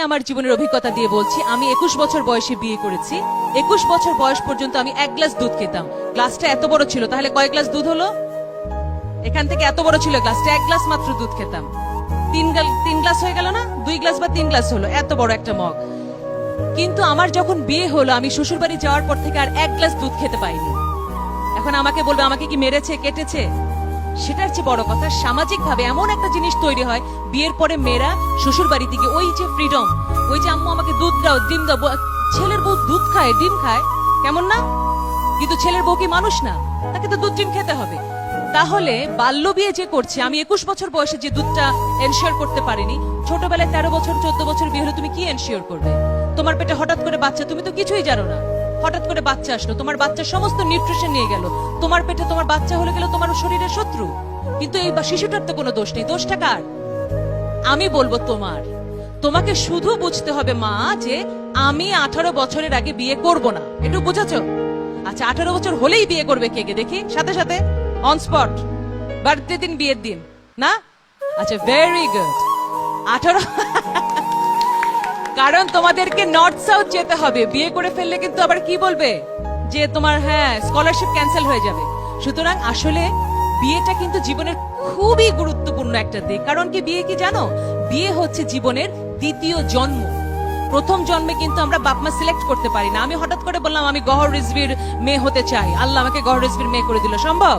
আমার জীবনের অভিজ্ঞতা দিয়ে বলছি, আমি 21 বছর বয়সে বিয়ে করেছি। 21 বছর বয়স পর্যন্ত আমি 1 গ্লাস দুধ খেতাম। গ্লাসটা এত বড় ছিল, তাহলে কয় গ্লাস দুধ হলো? এখান থেকে এত বড় ছিল গ্লাসটা, 1 গ্লাস মাত্র দুধ খেতাম। 3 গ্লাস হয়ে গেল না? 2 গ্লাস বা 3 গ্লাস হলো, এত বড় একটা মগ। কিন্তু আমার যখন বিয়ে হলো, আমি শ্বশুর বাড়ি যাওয়ার পর থেকে আর 1 গ্লাস দুধ খেতে পাইনি। এখন আমাকে বলবে আমাকে কি মেরেছে, কেটেছে? সেটার চেয়ে বড় কথা, সামাজিক ভাবে এমন একটা জিনিস তৈরি হয় বিয়ের পরে মেয়েরা শ্বশুর বাড়ি থেকে ওই যে ফ্রিডম, ওই যে আম্মু আমাকে দুধ দাও, ডিম দাও। ছেলের বউ দুধ খায়, ডিম খায়, কেমন না? কিন্তু ছেলের বউ কি মানুষ না? তাকে তো দুধ ডিম খেতে হবে। তাহলে বাল্য বিয়ে যে করছে, আমি 21 বছর বয়সে যে দুধটা এনশিওর করতে পারিনি, ছোটবেলায় 13 বছর 14 বছর বিয়ে হলে তুমি কি এনশিওর করবে? তোমার পেটে হঠাৎ করে বাচ্চা, তুমি তো কিছুই জানো না, হঠাৎ করে বাচ্চা আসলো, তোমার বাচ্চার সমস্ত নিউট্রিশন নিয়ে গেল, তোমার পেটে তোমার বাচ্চা হলে গেল তোমার শরীরের শত্রু। কিন্তু এই শিশুটার তো কোনো দোষ নেই, দোষটা কার? আমি বলবো তোমার। তোমাকে শুধু বুঝতে হবে মা, যে আমি 18 বছরের আগে বিয়ে করব না, একটু বুঝেছো? আচ্ছা, 18 বছর হলেই বিয়ে করবে কে কে দেখি, সাথে সাথে অন স্পট, বার্থডে দিন, বিয়ের দিন না? আচ্ছা, ভেরি গুড। 18 কারণ তোমাদেরকে নর্থ সাউথ যেতে হবে, বিয়ে করে ফেললে কিন্তু আবার কি বলবে যে তোমার স্কলারশিপ ক্যান্সেল হয়ে যাবে। সুতরাং আসলে বিয়েটা কিন্তু জীবনের খুবই গুরুত্বপূর্ণ একটা দিক। কারণ কি, বিয়ে কি জানো, বিয়ে হচ্ছে জীবনের দ্বিতীয় জন্ম। প্রথম জন্মে কিন্তু আমরা বাপ মা সিলেক্ট করতে পারি না। আমি হঠাৎ করে বললাম আমি গহর রিজভির মেয়ে হতে চাই, আল্লাহ আমাকে গহর রিজভির মেয়ে করে দিল, সম্ভব?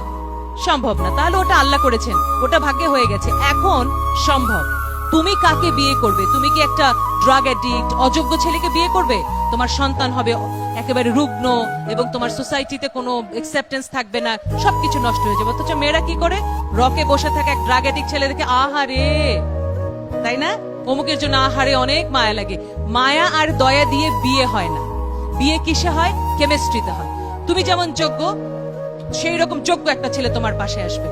সম্ভব না। তাহলে ওটা আল্লাহ করেছেন, ওটা ভাগ্যে হয়ে গেছে। এখন সম্ভব। তুমি কাকে বিয়ে করবে? তুমি কি একটা ড্রাগ অ্যাডিক্ট, অযোগ্য ছেলেকে বিয়ে করবে? তোমার সন্তান হবে একেবারে রুগ্ন, এবং তোমার সোসাইটিতে কোনো অ্যাকসেপ্টেন্স থাকবে না, সবকিছু নষ্ট হয়ে যাবে। অথচ মেয়েরা কি করে? রকে বসে থাকে এক ড্রাগ অ্যাডিক্ট ছেলে দেখে, আহারে, তাই না? অমুকের জন্য আহারে, অনেক মায়া লাগে। মায়া আর দয়া দিয়ে বিয়ে হয় না। বিয়ে কিসে হয়? কেমিস্ট্রিতে হয়। তুমি যেমন যোগ্য, সেই রকম যোগ্য একটা ছেলে তোমার পাশে আসবে,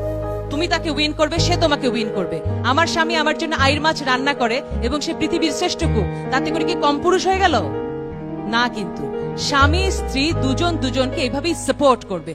তুমি তাকে উইন করবে, সে তোমাকে উইন করবে। আমার স্বামী আমার জন্য আইর মাছ রান্না করে এবং সে পৃথিবীর শ্রেষ্ঠ কুক, তাতে করে কি কম পুরুষ হয়ে গেল? না, কিন্তু স্বামী স্ত্রী দুজন দুজনকে এইভাবেই সাপোর্ট করবে।